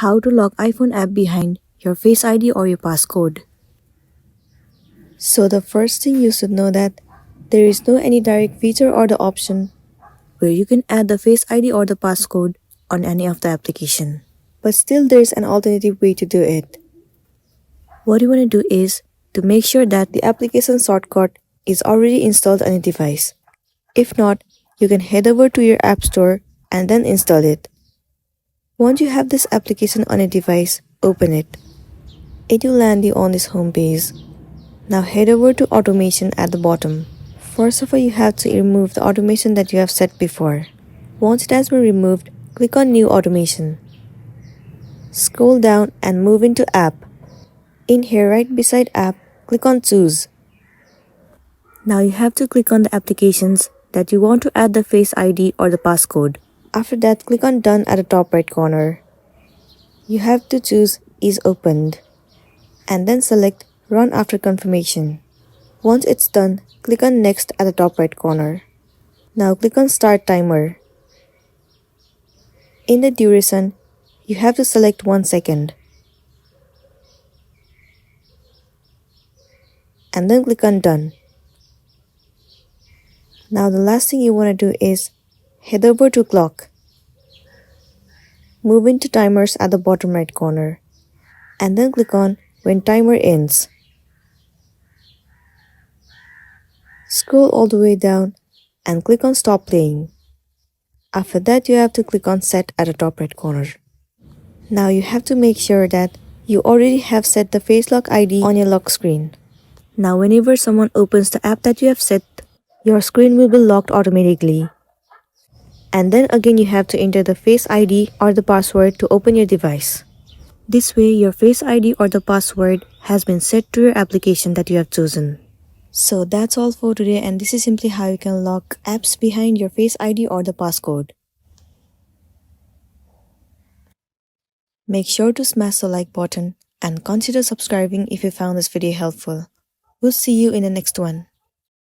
How to lock iPhone app behind your Face ID or your passcode. So the first thing you should know that there is no any direct feature or the option where you can add the Face ID or the passcode on any of the application. But still there's an alternative way to do it. What you want to do is to make sure that the application shortcut is already installed on your device. If not, you can head over to your app store and then install it. Once you have this application on a device, open it. It will land you on this home page. Now head over to automation at the bottom. First of all, you have to remove the automation that you have set before. Once it has been removed, click on New Automation. Scroll down and move into App. In here right beside App, click on Choose. Now you have to click on the applications that you want to add the Face ID or the passcode. After that, click on Done at the top right corner. You have to choose Is Opened and then select Run after confirmation. Once it's done, click on Next at the top right corner. Now click on Start Timer. In the duration, you have to select 1 second. And then click on Done. Now the last thing you want to do is head over to Clock. Move into Timers at the bottom right corner. And then click on When Timer Ends. Scroll all the way down and click on Stop Playing. After that, you have to click on Set at the top right corner. Now you have to make sure that you already have set the Face Lock ID on your lock screen. Now whenever someone opens the app that you have set, your screen will be locked automatically. And then again you have to enter the Face ID or the password to open your device. This way your Face ID or the password has been set to your application that you have chosen. So that's all for today, and this is simply how you can lock apps behind your Face ID or the passcode. Make sure to smash the like button and consider subscribing if you found this video helpful. We'll see you in the next one.